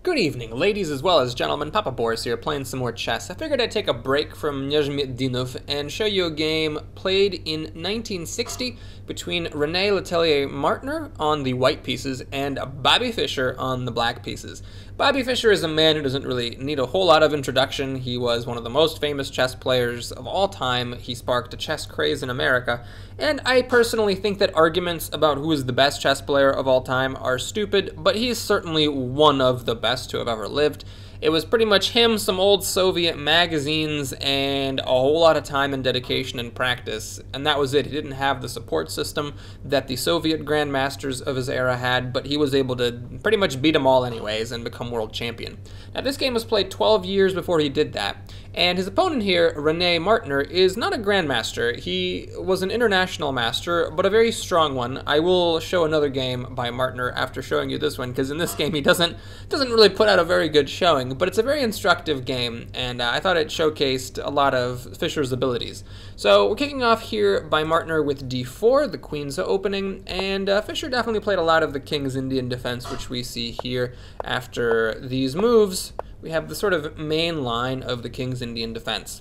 Good evening, ladies as well as gentlemen. Papa Boris here, playing some more chess. I figured I'd take a break from Nizhmyddinov and show you a game played in 1960 between René Letelier Martner on the white pieces and Bobby Fischer on the black pieces. Bobby Fischer is a man who doesn't really need a whole lot of introduction. He was one of the most famous chess players of all time. He sparked a chess craze in America, and I personally think that arguments about who is the best chess player of all time are stupid, but he's certainly one of the best to have ever lived. It was pretty much him, some old Soviet magazines, and a whole lot of time and dedication and practice, and that was it. He didn't have the support system that the Soviet grandmasters of his era had, but he was able to pretty much beat them all anyways and become world champion. Now, this game was played 12 years before he did that, and his opponent here, René Martner, is not a grandmaster. He was an international master, but a very strong one. I will show another game by Martner after showing you this one, because in this game he doesn't really put out a very good showing, but it's a very instructive game, and I thought it showcased a lot of Fischer's abilities. So we're kicking off here by Martner with d4, the queen's opening, and Fischer definitely played a lot of the king's Indian defense, which we see here after these moves. We have the sort of main line of the king's Indian defense.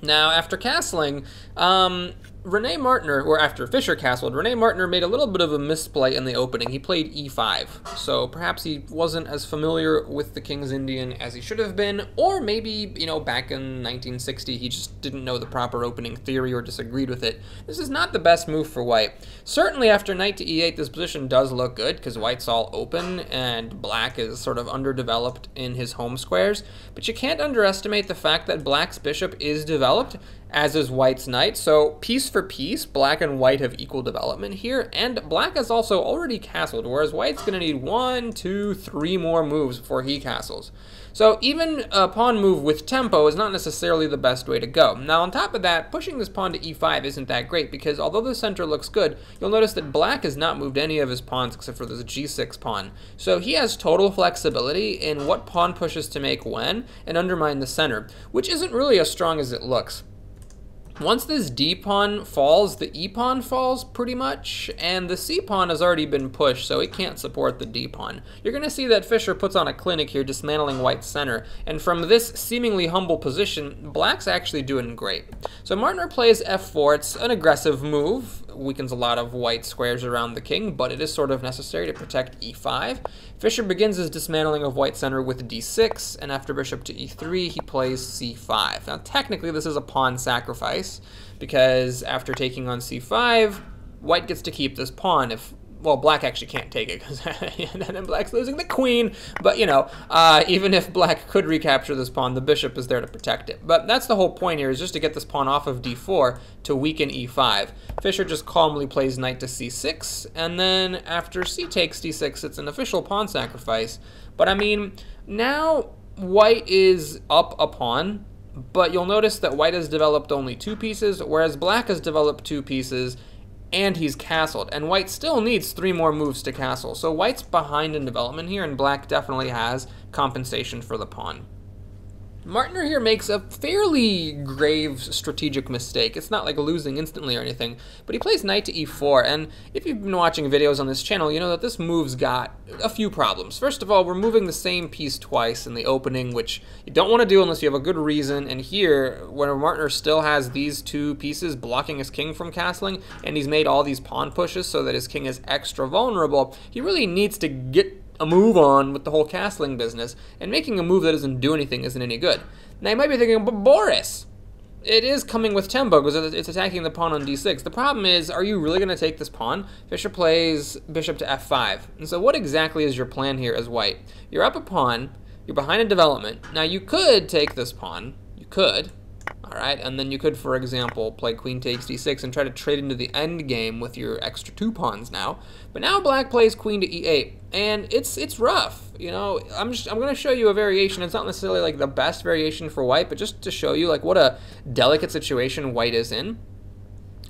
Now, after castling, René Martner, or after Fischer castled, René Martner made a little bit of a misplay in the opening. He played e5, so perhaps he wasn't as familiar with the King's Indian as he should have been, or maybe, you know, back in 1960 he just didn't know the proper opening theory or disagreed with it. This is not the best move for white. Certainly after knight to e8 this position does look good, because white's all open and black is sort of underdeveloped in his home squares, but you can't underestimate the fact that black's bishop is developed, as is white's knight, so piece for piece, black and white have equal development here, and black has also already castled, whereas white's going to need 1, 2, 3 more moves before he castles. So even a pawn move with tempo is not necessarily the best way to go. Now on top of that, pushing this pawn to e5 isn't that great, because although the center looks good, you'll notice that black has not moved any of his pawns except for this g6 pawn. So he has total flexibility in what pawn pushes to make when and undermine the center, which isn't really as strong as it looks. Once this d-pawn falls, the e-pawn falls pretty much, and the c-pawn has already been pushed, so it can't support the d-pawn. You're going to see that Fischer puts on a clinic here, dismantling white's center, and from this seemingly humble position, black's actually doing great. So Martner plays f4. It's an aggressive move, weakens a lot of white squares around the king, but it is sort of necessary to protect e5. Fischer begins his dismantling of white center with d6, and after bishop to e3, he plays c5. Now technically this is a pawn sacrifice, because after taking on c5, white gets to keep this pawn if, well, black actually can't take it, because then black's losing the queen, but you know, even if black could recapture this pawn, the bishop is there to protect it. But that's the whole point here, is just to get this pawn off of d4 to weaken e5. Fischer just calmly plays knight to c6, and then after c takes d6, it's an official pawn sacrifice. But I mean, now white is up a pawn, but you'll notice that white has developed only 2 pieces, whereas black has developed 2 pieces, and he's castled, and white still needs 3 more moves to castle. So white's behind in development here, and black definitely has compensation for the pawn. Martner here makes a fairly grave strategic mistake. It's not like losing instantly or anything, but he plays knight to e4, and if you've been watching videos on this channel, you know that this move's got a few problems. First of all, we're moving the same piece twice in the opening, which you don't want to do unless you have a good reason, and here, where Martner still has these 2 pieces blocking his king from castling, and he's made all these pawn pushes so that his king is extra vulnerable, he really needs to get a move on with the whole castling business, and making a move that doesn't do anything isn't any good. Now you might be thinking, but Boris, it is coming with tempo because it's attacking the pawn on d6. The problem is, are you really going to take this pawn? Fischer plays bishop to f5. And so what exactly is your plan here as white? You're up a pawn, you're behind in development. Now you could take this pawn, you could, alright, and then you could, for example, play queen takes d6 and try to trade into the end game with your extra 2 pawns now. But now black plays queen to e8, and it's rough. You know, I'm going to show you a variation. It's not necessarily like the best variation for white, but just to show you like what a delicate situation white is in.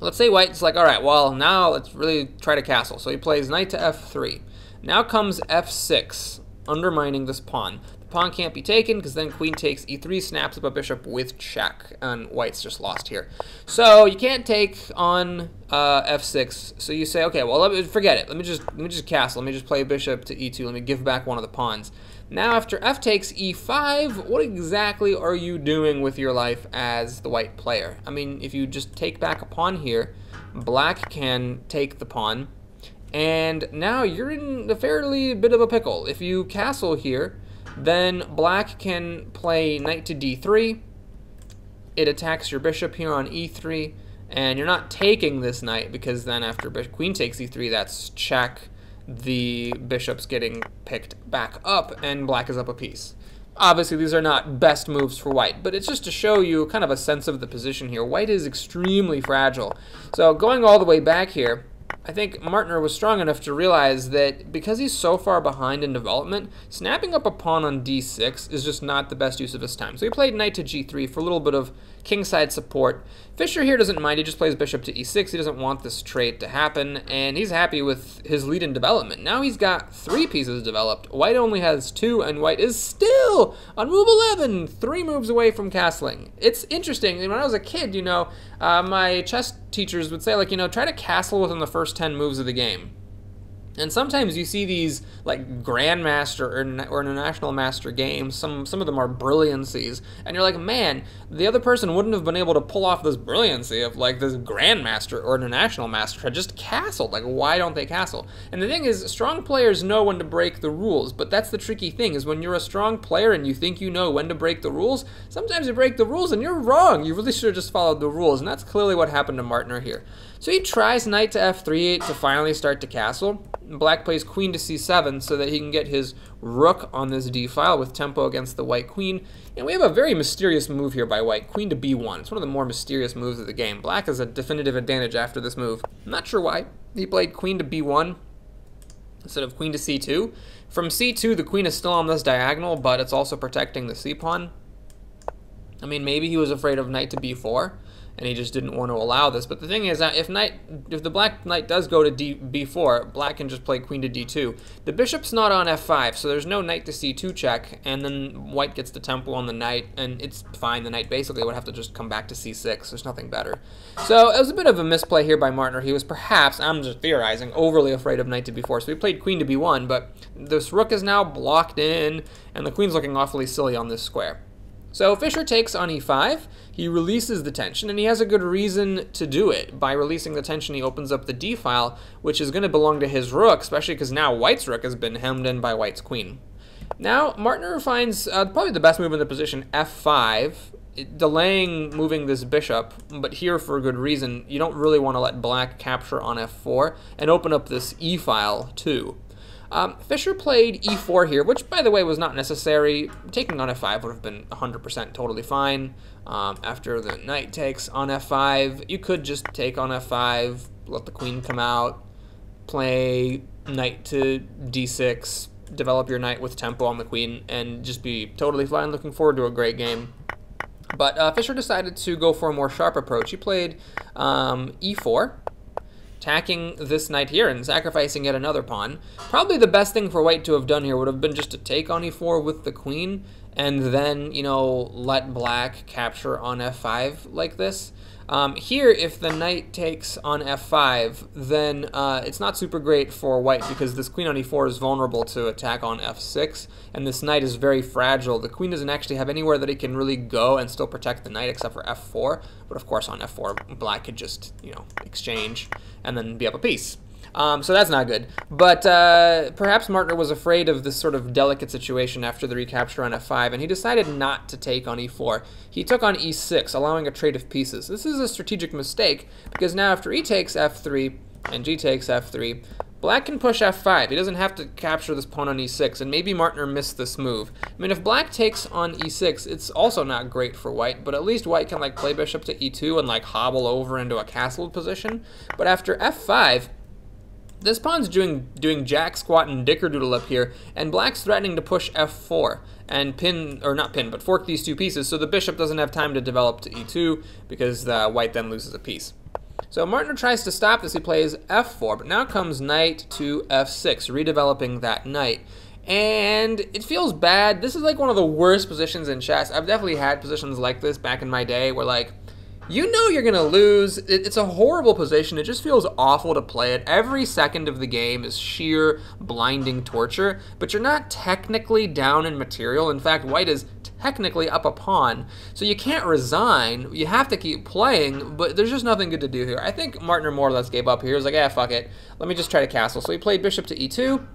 Let's say white's like, alright, well, now let's really try to castle. So he plays knight to f3. Now comes f6. undermining this pawn. The pawn can't be taken because then queen takes e3, snaps up a bishop with check, and white's just lost here. So you can't take on f6. So you say, okay, well, forget it. Let me just castle. Let me just play bishop to e2. Let me give back one of the pawns. Now after f takes e5, what exactly are you doing with your life as the white player? I mean, if you just take back a pawn here, black can take the pawn, and now you're in a fairly bit of a pickle. If you castle here, then black can play knight to d3. It attacks your bishop here on e3, and you're not taking this knight because then after queen takes e3, that's check. The bishop's getting picked back up, and black is up a piece. Obviously, these are not best moves for white, but it's just to show you kind of a sense of the position here. White is extremely fragile. So going all the way back here, I think Martner was strong enough to realize that because he's so far behind in development, snapping up a pawn on d6 is just not the best use of his time. So he played knight to g3 for a little bit of kingside support. Fischer here doesn't mind. He just plays bishop to e6. He doesn't want this trait to happen, and he's happy with his lead in development. Now he's got 3 pieces developed. White only has 2, and white is still on move 11, 3 moves away from castling. It's interesting. When I was a kid, you know, my chess teachers would say, like, you know, try to castle within the first 10 moves of the game. And sometimes you see these like grandmaster or international master games. Some of them are brilliancies, and you're like, man, the other person wouldn't have been able to pull off this brilliancy of like this grandmaster or international master had just castled. Like, why don't they castle? And the thing is, strong players know when to break the rules, but that's the tricky thing, is when you're a strong player and you think you know when to break the rules, sometimes you break the rules and you're wrong. You really should have just followed the rules, and that's clearly what happened to Martner here. So he tries knight to f3 to finally start to castle. Black plays queen to c7 so that he can get his rook on this d file with tempo against the white queen. And we have a very mysterious move here by white, queen to b1. It's one of the more mysterious moves of the game. Black has a definitive advantage after this move. I'm not sure why. He played queen to b1 instead of queen to c2. From c2, the queen is still on this diagonal, but it's also protecting the c-pawn. I mean, maybe he was afraid of knight to b4, and he just didn't want to allow this. But the thing is that if the black knight does go to b4, black can just play queen to d2. The bishop's not on f5, so there's no knight to c2 check, and then white gets the tempo on the knight, and it's fine. The knight basically would have to just come back to c6. There's nothing better. So it was a bit of a misplay here by Martner. He was perhaps, I'm just theorizing, overly afraid of knight to b4, so he played queen to b1, but this rook is now blocked in, and the queen's looking awfully silly on this square. So Fischer takes on e5, he releases the tension, and he has a good reason to do it. By releasing the tension, he opens up the d file, which is going to belong to his rook, especially because now white's rook has been hemmed in by white's queen. Now, Martner finds probably the best move in the position, f5, delaying moving this bishop, but here for a good reason. You don't really want to let black capture on f4 and open up this e file too. Fischer played e4 here, which, by the way, was not necessary. Taking on f5 would have been 100% totally fine. After the knight takes on f5, you could just take on f5, let the queen come out, play knight to d6, develop your knight with tempo on the queen, and just be totally fine. Looking forward to a great game. But Fischer decided to go for a more sharp approach. He played e4. Attacking this knight here and sacrificing yet another pawn. Probably the best thing for white to have done here would have been just to take on e4 with the queen and then, you know, let black capture on f5 like this. Here, if the knight takes on f5, then it's not super great for white because this queen on e4 is vulnerable to attack on f6, and this knight is very fragile. The queen doesn't actually have anywhere that it can really go and still protect the knight except for f4, but of course on f4, black could just, you know, exchange and then be up a piece. So that's not good. But perhaps Martner was afraid of this sort of delicate situation after the recapture on f5, and he decided not to take on e4. He took on e6, allowing a trade of pieces. This is a strategic mistake, because now after e takes f3 and g takes f3, black can push f5. He doesn't have to capture this pawn on e6, and maybe Martner missed this move. I mean, if black takes on e6, it's also not great for white, but at least white can like play bishop to e2 and like hobble over into a castled position. But after f5, this pawn's doing jack, squat, and dickerdoodle up here, and black's threatening to push f4 and pin, or not pin, but fork these two pieces, so the bishop doesn't have time to develop to e2 because white then loses a piece. So Martner tries to stop this. He plays f4, but now comes knight to f6, redeveloping that knight. And it feels bad. This is like one of the worst positions in chess. I've definitely had positions like this back in my day where, like, you know you're going to lose. It's a horrible position. It just feels awful to play it. Every second of the game is sheer blinding torture, but you're not technically down in material. In fact, white is technically up a pawn, so you can't resign. You have to keep playing, but there's just nothing good to do here. I think Martner more or less gave up here. He was like, yeah, fuck it. Let me just try to castle. So he played bishop to e2.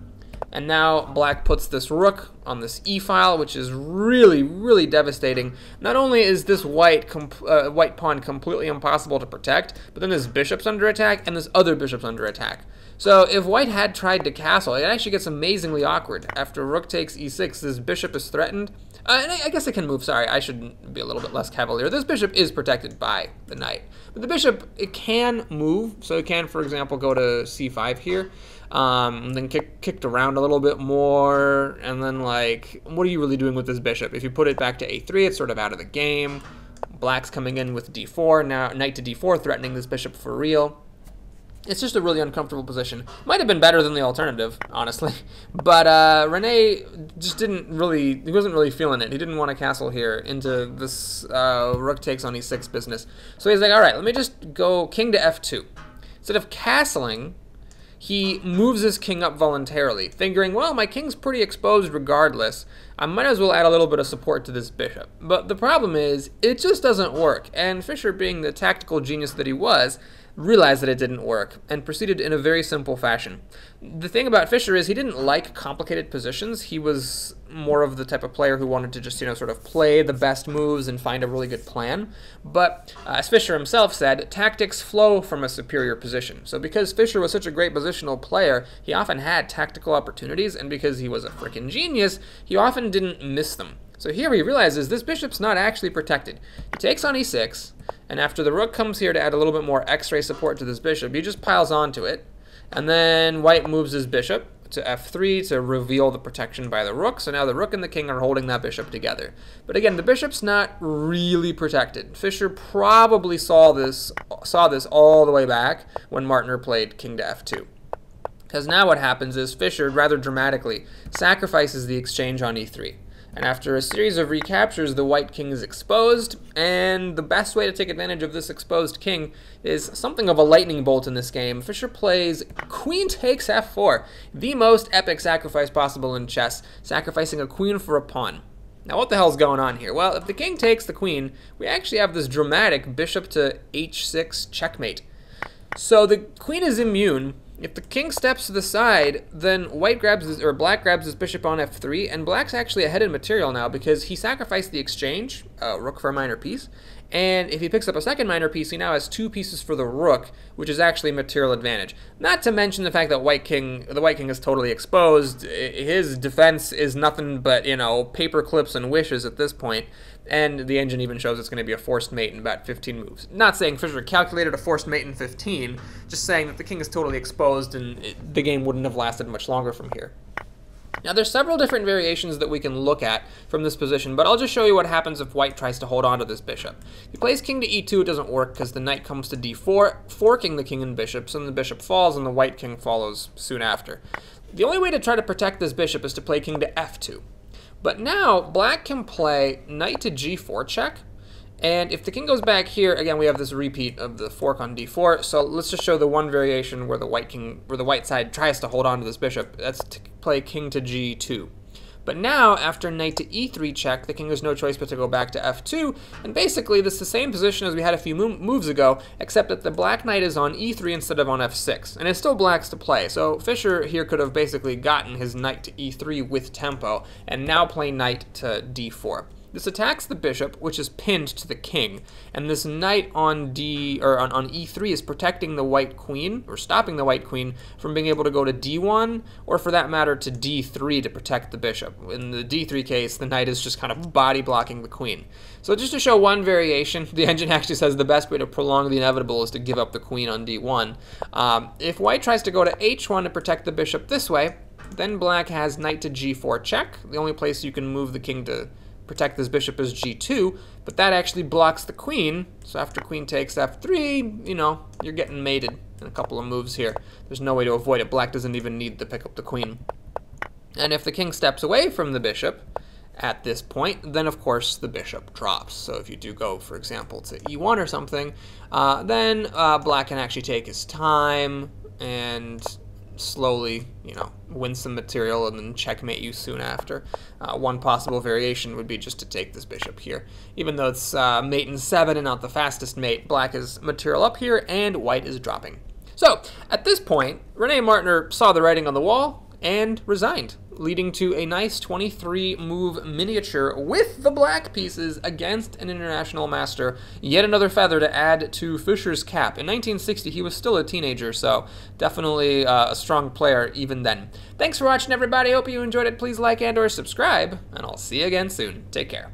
And now black puts this rook on this e-file, which is really, really devastating. Not only is this white pawn completely impossible to protect, but then this bishop's under attack, and this other bishop's under attack. So if white had tried to castle, it actually gets amazingly awkward. After rook takes e6, this bishop is threatened. And I guess it can move. Sorry, I should be a little bit less cavalier. This bishop is protected by the knight. But the bishop, it can move. So it can, for example, go to c5 here. And then kicked around a little bit more, and then, like, what are you really doing with this bishop? If you put it back to a3, it's sort of out of the game. Black's coming in with d4, now knight to d4, threatening this bishop for real. It's just a really uncomfortable position. Might have been better than the alternative, honestly. But Rene just he wasn't really feeling it. He didn't want to castle here into this rook takes on e6 business. So he's like, all right, let me just go king to f2. Instead of castling, he moves his king up voluntarily, figuring, well, my king's pretty exposed regardless. I might as well add a little bit of support to this bishop. But the problem is, it just doesn't work. And Fischer, being the tactical genius that he was, realized that it didn't work and proceeded in a very simple fashion. The thing about Fischer is he didn't like complicated positions. He was more of the type of player who wanted to just, sort of play the best moves and find a really good plan. But as Fischer himself said, tactics flow from a superior position. So because Fischer was such a great positional player, he often had tactical opportunities, and because he was a freaking genius, he often didn't miss them. So here he realizes this bishop's not actually protected. He takes on e6, and after the rook comes here to add a little bit more x-ray support to this bishop, he just piles onto it. And then white moves his bishop to f3 to reveal the protection by the rook. So now the rook and the king are holding that bishop together. But again, the bishop's not really protected. Fischer probably saw this all the way back when Martner played king to f2. Because now what happens is Fischer, rather dramatically, sacrifices the exchange on e3. And after a series of recaptures, the white king is exposed, and the best way to take advantage of this exposed king is something of a lightning bolt in this game. Fischer plays queen takes f4, the most epic sacrifice possible in chess, sacrificing a queen for a pawn. Now what the hell's going on here? Well, if the king takes the queen, we actually have this dramatic bishop to h6 checkmate. So the queen is immune. If the king steps to the side, then black grabs his bishop on f3, and black's actually ahead in material now because he sacrificed the exchange, rook for a minor piece, and if he picks up a second minor piece, he now has 2 pieces for the rook, which is actually a material advantage. Not to mention the fact that the white king is totally exposed. His defense is nothing but, paper clips and wishes at this point. And the engine even shows it's going to be a forced mate in about 15 moves. Not saying Fischer calculated a forced mate in 15, just saying that the king is totally exposed and the game wouldn't have lasted much longer from here. Now there's several different variations that we can look at from this position, but I'll just show you what happens if white tries to hold on to this bishop. If he plays king to e2, it doesn't work because the knight comes to d4, forking the king and bishops, and the bishop falls and the white king follows soon after. The only way to try to protect this bishop is to play king to f2. But now, black can play knight to g4 check, and if the king goes back here, again, we have this repeat of the fork on d4, so let's just show the one variation where the white side tries to hold on to this bishop. That's to play king to g2. But now, after knight to e3 check, the king has no choice but to go back to f2, and basically this is the same position as we had a few moves ago, except that the black knight is on e3 instead of on f6, and it's still black's to play. So Fischer here could have basically gotten his knight to e3 with tempo, and now play knight to d4. This attacks the bishop, which is pinned to the king, and this knight on e3 is protecting the white queen, or stopping the white queen from being able to go to d1, or for that matter to d3 to protect the bishop. In the d3 case, the knight is just kind of body blocking the queen. So just to show one variation, the engine actually says the best way to prolong the inevitable is to give up the queen on d1. If white tries to go to h1 to protect the bishop this way, then black has knight to g4 check. The only place you can move the king to protect this bishop is g2, but that actually blocks the queen. So after queen takes f3, you're getting mated in a couple of moves here. There's no way to avoid it. Black doesn't even need to pick up the queen. And if the king steps away from the bishop at this point, then of course the bishop drops. So if you do go, for example, to e1 or something, then black can actually take his time and slowly, win some material and then checkmate you soon after. One possible variation would be just to take this bishop here. Even though it's mate in 7 and not the fastest mate, black is material up here and white is dropping. So at this point, Rene Martner saw the writing on the wall and resigned, leading to a nice 23-move miniature with the black pieces against an international master. Yet another feather to add to Fischer's cap. In 1960, he was still a teenager, so definitely a strong player even then. Thanks for watching, everybody. Hope you enjoyed it. Please like and/or subscribe, and I'll see you again soon. Take care.